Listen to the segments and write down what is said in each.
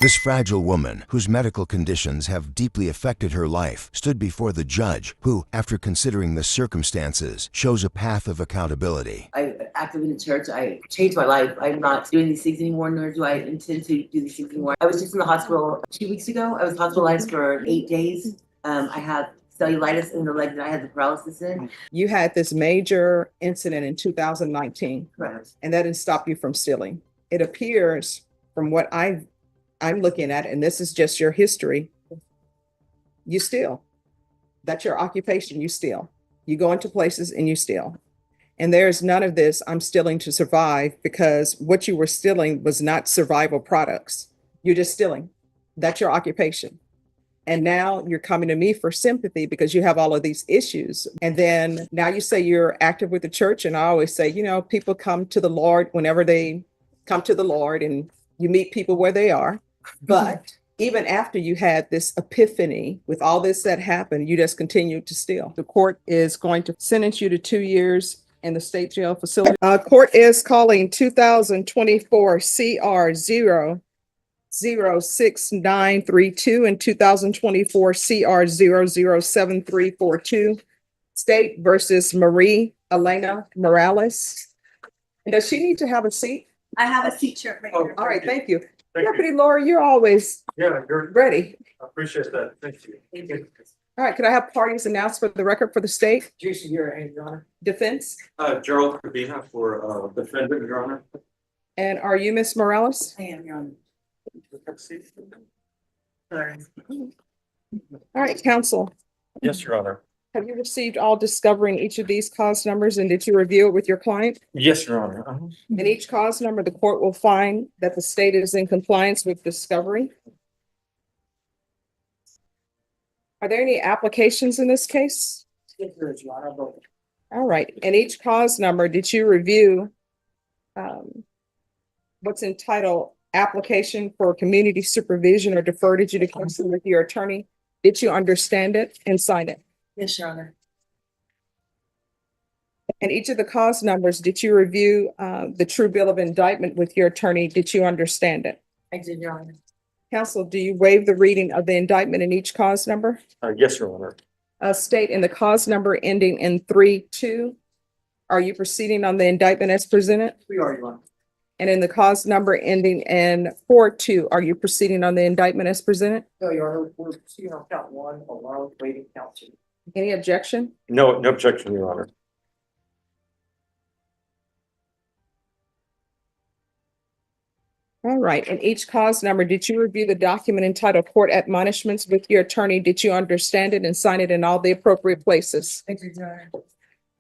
This fragile woman, whose medical conditions have deeply affected her life, stood before the judge, who, after considering the circumstances, chose a path of accountability. I active in the church. I changed my life. I'm not doing these things anymore, nor do I intend to do these things anymore. I was just in the hospital 2 weeks ago. I was hospitalized for 8 days. I had cellulitis in the leg that I had the paralysis in. You had this major incident in 2019, Correct. and that didn't stop you from stealing. It appears from what I'm looking at, and this is just your history, you steal. That's your occupation, you steal. You go into places and you steal. And there's none of this, I'm stealing to survive, because what you were stealing was not survival products. You're just stealing. That's your occupation. And now you're coming to me for sympathy because you have all of these issues. And then now you say you're active with the church. And I always say, people come to the Lord whenever they come to the Lord, and you meet people where they are. But even after you had this epiphany with all this that happened, you just continued to steal. The court is going to sentence you to 2 years in the state jail facility. Court is calling 2024 CR 06932 and 2024 CR 007342, State versus Marie Elena Morales. And does she need to have a seat? I have a seat shirt right here. All right, thank you. Thank you. Deputy Laura, you're always Yeah, you're, ready. I appreciate that. Thank you. All right, could I have parties announced for the record for the state? Jason, you're a Your Honor. Defense? Gerald Cabina for defendant, Your Honor. And are you Miss Morales? I am, Your Honor. Sorry. All right, counsel, Yes, Your Honor. have you received all discovery in each of these cause numbers, and did you review it with your client? Yes, Your Honor. In each cause number, the court will find that the state is in compliance with discovery. Are there any applications in this case? Yes, there is, Your Honor. All right, in each cause number, did you review what's entitled application for community supervision or deferred adjudication with your attorney? Did you understand it and sign it? Yes, Your Honor. And each of the cause numbers, did you review the true bill of indictment with your attorney? Did you understand it? I did, Your Honor. Counsel, do you waive the reading of the indictment in each cause number? Yes, Your Honor. State in the cause number ending in 3-2, are you proceeding on the indictment as presented? We are, Your Honor. And in the cause number ending in 4-2, are you proceeding on the indictment as presented? No, Your Honor, we're proceeding on count one, along with waiting count two. Any objection? No objection, Your Honor. All right, in each cause number, did you review the document entitled Court Admonishments with your attorney? Did you understand it and sign it in all the appropriate places? Thank you, Your Honor.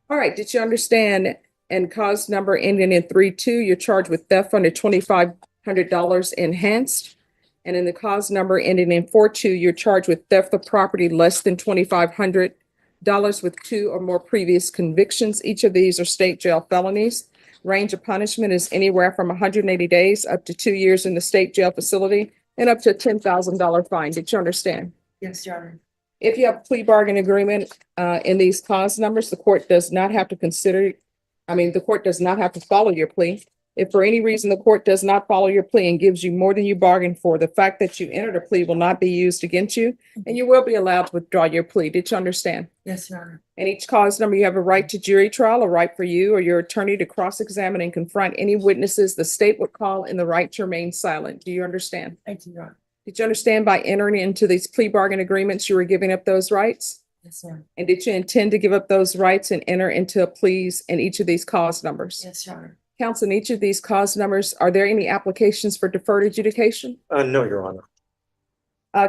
All right, did you understand in cause number ending in 3-2, you're charged with theft under $2,500 enhanced? And in the cause number ending in 4-2, you're charged with theft of property less than $2,500 with 2 or more previous convictions. Each of these are state jail felonies. Range of punishment is anywhere from 180 days up to 2 years in the state jail facility and up to a $10,000 fine. Did you understand? Yes, Your Honor. If you have a plea bargain agreement in these cause numbers, the court does not have to the court does not have to follow your plea. If for any reason the court does not follow your plea and gives you more than you bargained for, the fact that you entered a plea will not be used against you, and you will be allowed to withdraw your plea. Did you understand? Yes, Your Honor. In each cause number, you have a right to jury trial, a right for you or your attorney to cross-examine and confront any witnesses the state would call, and the right to remain silent. Do you understand? Thank you, Your Honor. Did you understand by entering into these plea bargain agreements, you were giving up those rights? Yes, sir. And did you intend to give up those rights and enter into pleas in each of these cause numbers? Yes, Your Honor. Counsel, in each of these cause numbers, are there any applications for deferred adjudication? No, Your Honor.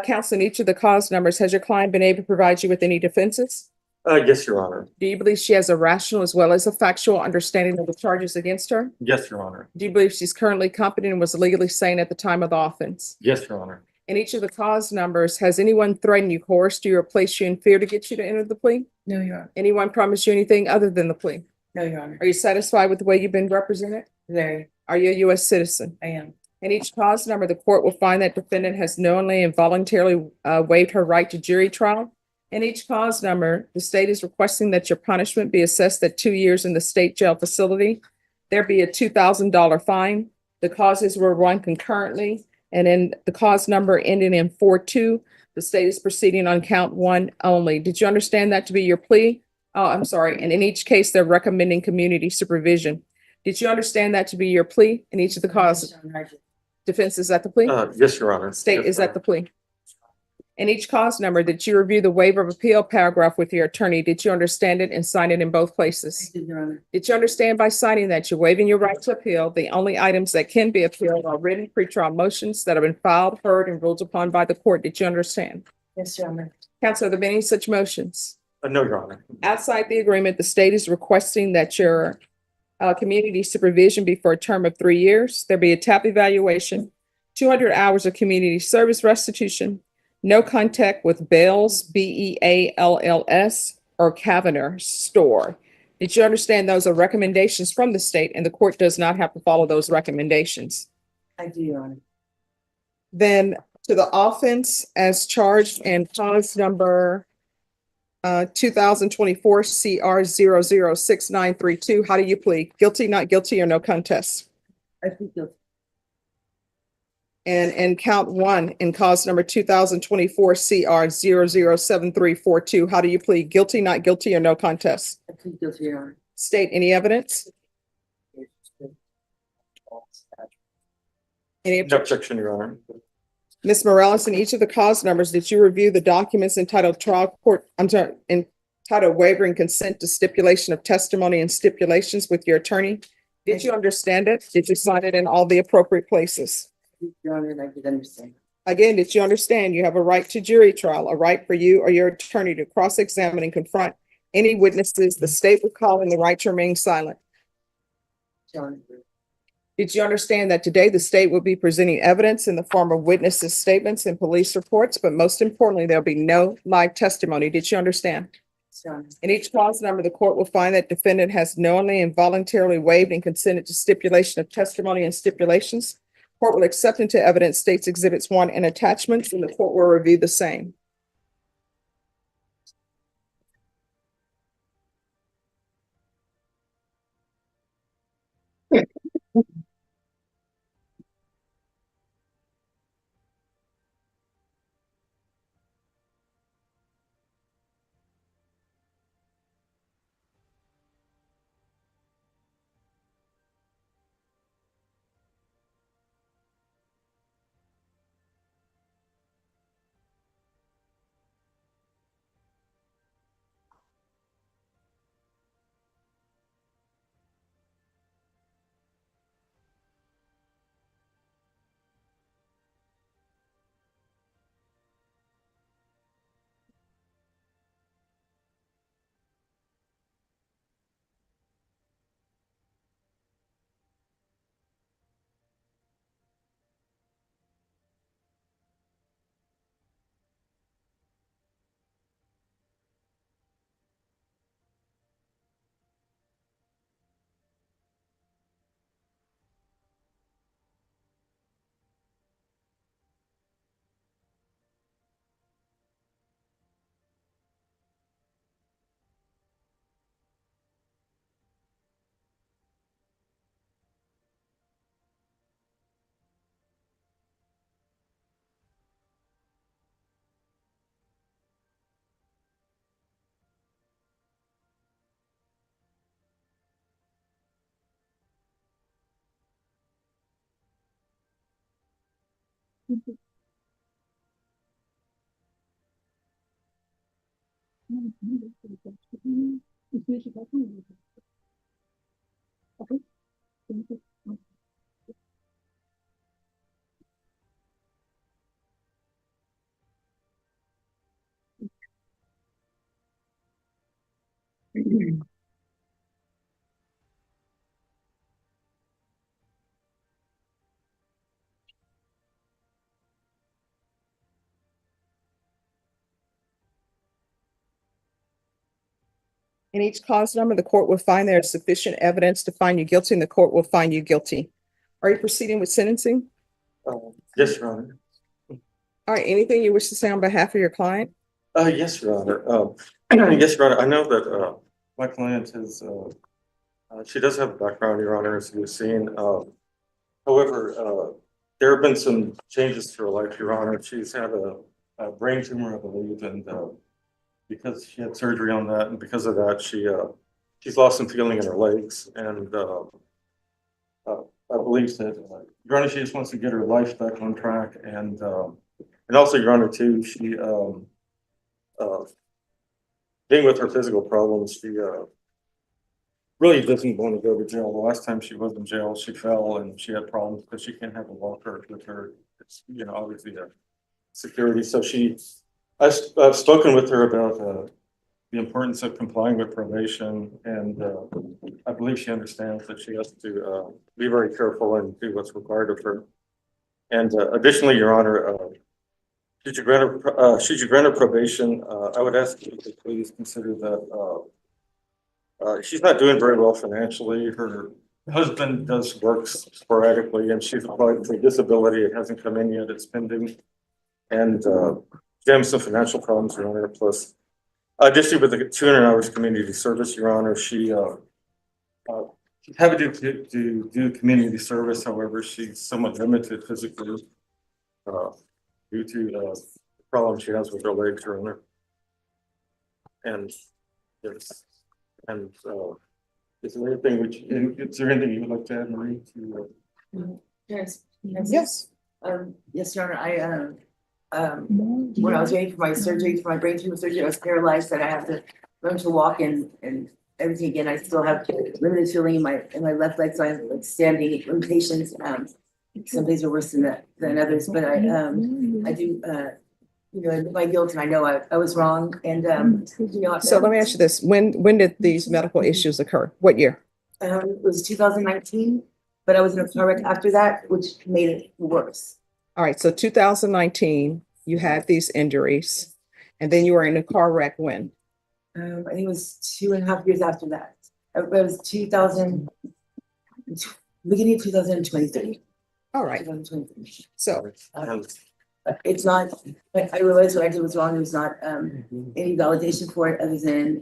Counsel, in each of the cause numbers, has your client been able to provide you with any defenses? Yes, Your Honor. Do you believe she has a rational as well as a factual understanding of the charges against her? Yes, Your Honor. Do you believe she's currently competent and was legally sane at the time of the offense? Yes, Your Honor. In each of the cause numbers, has anyone threatened you, coerced you, or placed you in fear to get you to enter the plea? No, Your Honor. Anyone promised you anything other than the plea? No, Your Honor. Are you satisfied with the way you've been represented? Very. Are you a U.S. citizen? I am. In each cause number, the court will find that defendant has knowingly and voluntarily waived her right to jury trial. In each cause number, the state is requesting that your punishment be assessed at 2 years in the state jail facility. There be a $2,000 fine. The causes were run concurrently. And then the cause number ending in 4-2, the state is proceeding on count 1 only. Did you understand that to be your plea? Oh, I'm sorry. And in each case, they're recommending community supervision. Did you understand that to be your plea in each of the causes? Defense, is that the plea? Yes, Your Honor. State, Yes, is Your that the plea? In each cause number, did you review the waiver of appeal paragraph with your attorney? Did you understand it and sign it in both places? Your Honor. Did you understand by signing that you're waiving your right to appeal? The only items that can be appealed are written pretrial motions that have been filed, heard, and ruled upon by the court. Did you understand? Yes, Your Honor. Counsel, are there any such motions? No, Your Honor. Outside the agreement, the state is requesting that your community supervision be for a term of 3 years. There be a TAP evaluation, 200 hours of community service restitution, no contact with Bell's, Bealls, or Kavanagh store. Did you understand those are recommendations from the state and the court does not have to follow those recommendations? I do, Your Honor. Then to the offense as charged in cause number 2024 CR 006932, how do you plead? Guilty, not guilty, or no contest? I plead guilty. And count 1 in cause number 2024 CR 007342, how do you plead? Guilty, not guilty, or no contest? I plead guilty, Your Honor. State any evidence? Any No objection, Your Honor. Ms. Morales, in each of the cause numbers, did you review the documents entitled entitled waiver and consent to stipulation of testimony and stipulations with your attorney? Did you understand it? Did you sign it in all the appropriate places? Your Honor, and I did understand. Again, did you understand you have a right to jury trial, a right for you or your attorney to cross-examine and confront any witnesses the state would call in the right to remain silent? Your Honor. Did you understand that today the state will be presenting evidence in the form of witnesses' statements and police reports, but most importantly, there'll be no live testimony? Did you understand? Your Honor. In each cause number, the court will find that defendant has knowingly and voluntarily waived and consented to stipulation of testimony and stipulations. Court will accept into evidence states exhibits 1 and attachments, and the court will review the same. In each cause number, the court will find there is sufficient evidence to find you guilty, and the court will find you guilty. Are you proceeding with sentencing? Yes, Your Honor. All right, anything you wish to say on behalf of your client? Yes, Your Honor. Yes, Your Honor. I know that my client is, she does have a background, Your Honor, as you've seen. However, there have been some changes to her life, Your Honor. She's had a brain tumor, I believe, and because she had surgery on that, and because of that, she's lost some feeling in her legs, and I believe that, Your Honor, she just wants to get her life back on track, and also, Your Honor, too, she being with her physical problems, she really doesn't want to go to jail. The last time she was in jail, she fell and she had problems because she can't have a walker with her. It's, obviously a security. So I've spoken with her about the importance of complying with probation, and I believe she understands that she has to be very careful and do what's required of her. And additionally, Your Honor, should you grant her probation, I would ask you to please consider that she's not doing very well financially. Her husband does work sporadically, and she's applied for disability. It hasn't come in yet. It's pending. And she has some financial problems, Your Honor. Plus, additionally, with the 200 hours community service, Your Honor, she's happy to do community service. However, she's somewhat limited physically due to the problem she has with her legs, Your Honor. And yes. And is there anything you would like to add, Marie? Yes. Yes. Yes, Your Honor, when I was waiting for my surgery, for my brain tumor surgery, I was paralyzed and I have to learn to walk and everything again. I still have limited feeling in my left leg, so I have like standing limitations. Some days are worse than others, but I do, my guilt, and I know I was wrong, and So let me ask you this, when did these medical issues occur? What year? It was 2019, but I was in a car wreck after that, which made it worse. All right, so 2019, you had these injuries, and then you were in a car wreck when? I think it was 2.5 years after that. It was beginning of 2023. All right, 2023. so It's not, I realized what I did was wrong. There was not any validation for it other than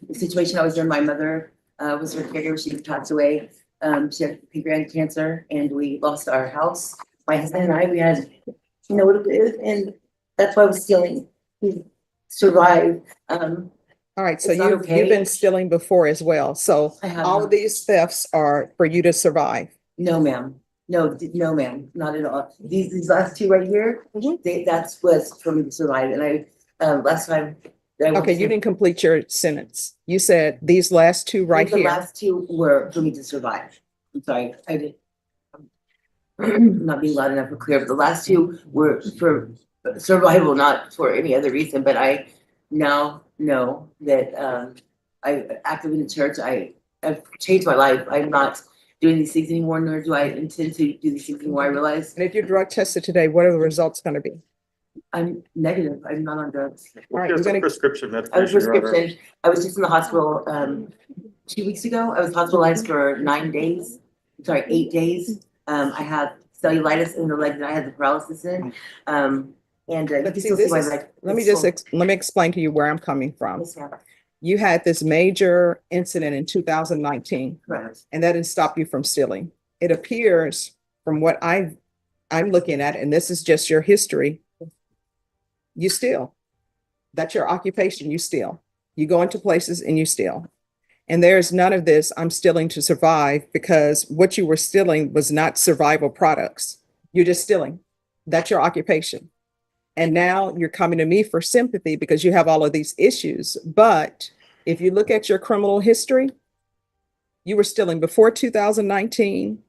the situation I was in. My mother was her caregiver. She passed away. She had pancreatic cancer, and we lost our house. My husband and I, we had what it is, and that's why I was stealing to survive. all right, so It's not you've okay. been stealing before as well. So I have all not. of these thefts are for you to survive. No, ma'am. No, ma'am, not at all. These last two right here, that's what's for me to survive. And I last time. Okay, you didn't complete your sentence. You said these last two right The here. last two were for me to survive. I'm sorry, I did. I'm not being loud enough or clear, but the last two were for survival, not for any other reason. But I now know that I active in the church. I've changed my life. I'm not doing these things anymore, nor do I intend to do these things anymore. I realize And if you're drug tested today, what are the results going to be? I'm negative. I'm not on drugs. All right, Here's you're a gonna- prescription I was medication, Your Honor. prescription. I was just in the hospital 2 weeks ago. I was hospitalized for 9 days. Sorry, 8 days. I have cellulitis in the leg that I had the paralysis in. And you But can see, still see this my is- leg. let me It's just, full. let me explain to you where I'm coming from. Yes, ma'am. You had this major incident in 2019, Correct. and that didn't stop you from stealing. It appears from what I'm looking at, and this is just your history, you steal. That's your occupation, you steal. You go into places and you steal. And there's none of this, I'm stealing to survive, because what you were stealing was not survival products. You're just stealing. That's your occupation. And now you're coming to me for sympathy because you have all of these issues. But if you look at your criminal history, you were stealing before 2019.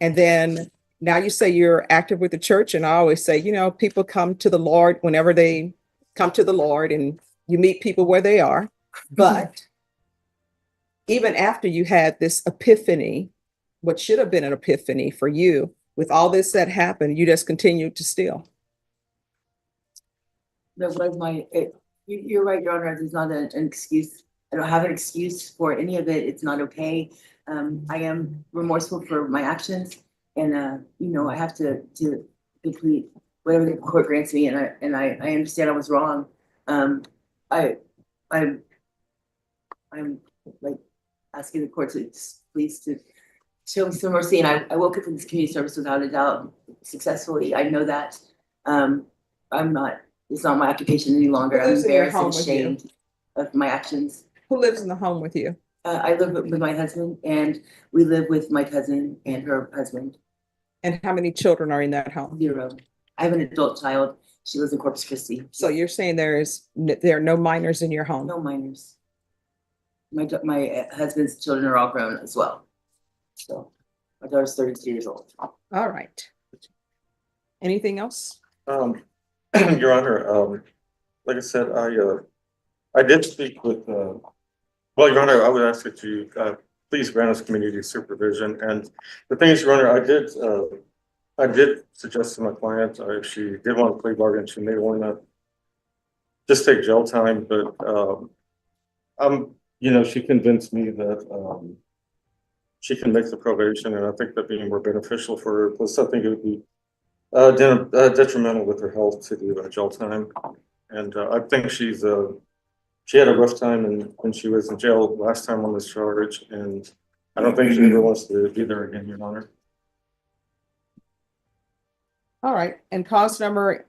And then now you say you're active with the church. And I always say, people come to the Lord whenever they come to the Lord, and you meet people where they are. But even after you had this epiphany, what should have been an epiphany for you, with all this that happened, you just continued to steal. That was you're right, Your Honor. There's not an excuse. I don't have an excuse for any of it. It's not okay. I am remorseful for my actions, and I have to complete whatever the court grants me, and I understand I was wrong. I'm like asking the court to please to show me some mercy, and I will cook in this community service without a doubt successfully. I know that. I'm not, it's not my occupation any longer. Who I'm lives in your embarrassed and home with you? ashamed of my actions. Who lives in the home with you? I live with my husband, and we live with my cousin and her husband. And how many children are in that home? 0. I have an adult child. She lives in Corpus Christi. So you're saying there are no minors in your home? No minors. My husband's children are all grown as well. So my daughter's 32 years old. All right. Anything else? Your Honor, like I said, I did speak with, well, Your Honor, I would ask that you, please grant us community supervision. And the thing is, Your Honor, I did suggest to my client, if she did want to plea bargain, she may want to just take jail time, but, she convinced me that, she can make the probation, and I think that being more beneficial for her, plus I think it would be detrimental with her health to do jail time. And I think she had a rough time when she was in jail last time on this charge, and I don't think she ever wants to be there again, Your Honor. All right. And cause number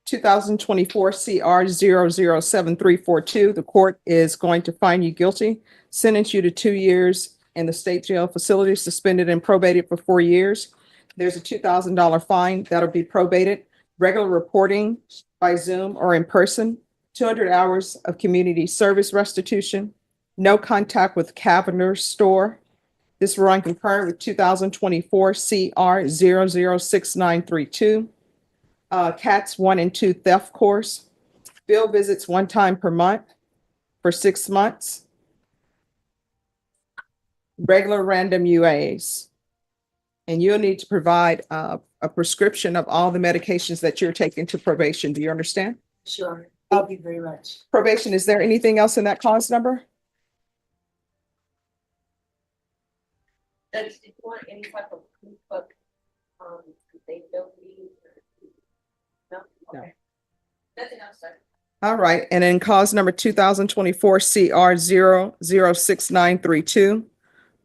2024 CR 007342, the court is going to find you guilty, sentence you to 2 years in the state jail facility, suspended and probated for 4 years. There's a $2,000 fine that'll be probated, regular reporting by Zoom or in person, 200 hours of community service restitution, no contact with Cavender's store. This will run concurrent with 2024 CR 006932. CATS 1 and 2 theft course, field visits 1 time per month for 6 months, regular random UAs. And you'll need to provide a prescription of all the medications that you're taking to probation. Do you understand? Sure. Thank you very much. Probation, is there anything else in that cause number? Did you want any type of proof of, sustainability? No? Okay. Nothing else, sir. All right. And in cause number 2024 CR 006932,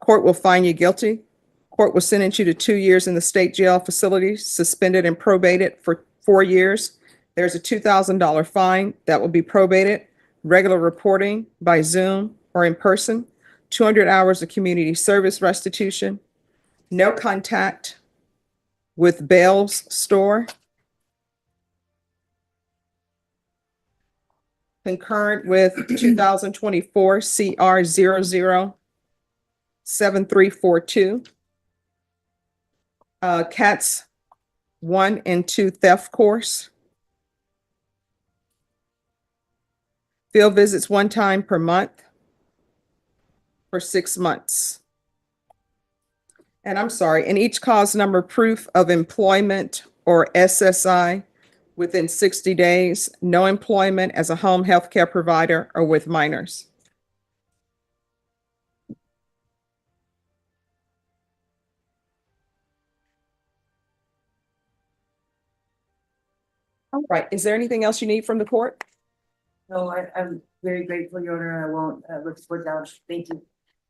court will find you guilty. Court will sentence you to 2 years in the state jail facility, suspended and probated for 4 years. There's a $2,000 fine that will be probated, regular reporting by Zoom or in person, 200 hours of community service restitution, no contact with Bell's store, concurrent with 2024 CR 007342. CATS 1 and 2 theft course. Field visits 1 time per month for 6 months. And I'm sorry, in each cause number, proof of employment or SSI within 60 days, no employment as a home health care provider or with minors. All right, is there anything else you need from the court? No, I'm very grateful, Your Honor. I won't look forward down. Thank you.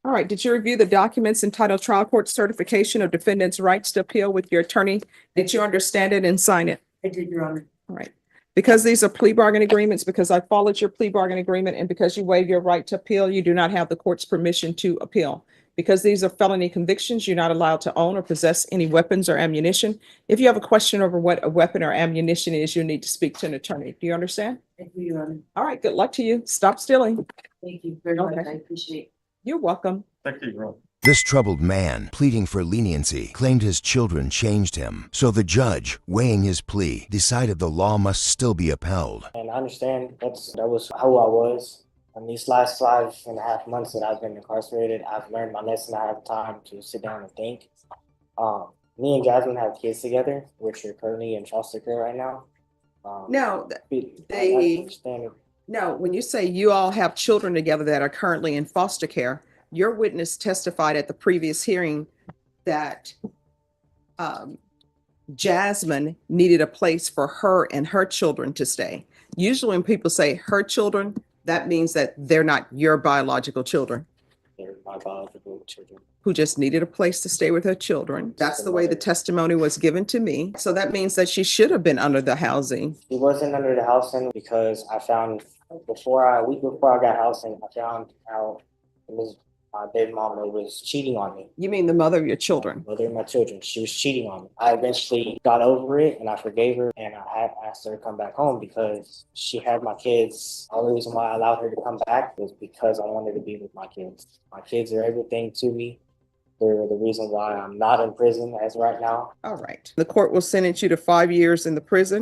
All right, did you review the documents entitled Trial Court Certification of Defendant's Rights to Appeal with your attorney? Did you understand it and sign it? I did, Your Honor. All right. Because these are plea bargain agreements, because I followed your plea bargain agreement, and because you waive your right to appeal, you do not have the court's permission to appeal. Because these are felony convictions, you're not allowed to own or possess any weapons or ammunition. If you have a question over what a weapon or ammunition is, you need to speak to an attorney. Do you understand? Thank you, Your Honor. All right, good luck to you. Stop stealing. Thank you very much. Okay. I appreciate it. You're welcome. Thank you, Your Honor. This troubled man, pleading for leniency, claimed his children changed him. So the judge, weighing his plea, decided the law must still be upheld. And I understand that was how I was. In these last 5.5 months that I've been incarcerated, I've learned my lesson. I have time to sit down and think. Me and Jasmine have kids together, which are currently in foster care right now. No, I understand it. no, when you say you all have children together that are currently in foster care, your witness testified at the previous hearing that Jasmine needed a place for her and her children to stay. Usually when people say her children, that means that they're not your biological children. They're my biological children. who just needed a place to stay with her children. That's the way the testimony was given to me. So that means that she should have been under the housing. She wasn't under the housing because I found a week before I got housing, I found out it was my baby mama was cheating on me. You mean the mother of your children? Mother of my children. She was cheating on me. I eventually got over it and I forgave her and I had asked her to come back home because she had my kids. The only reason why I allowed her to come back was because I wanted to be with my kids. My kids are everything to me. They're the reason why I'm not in prison as right now. All right. The court will sentence you to 5 years in the prison.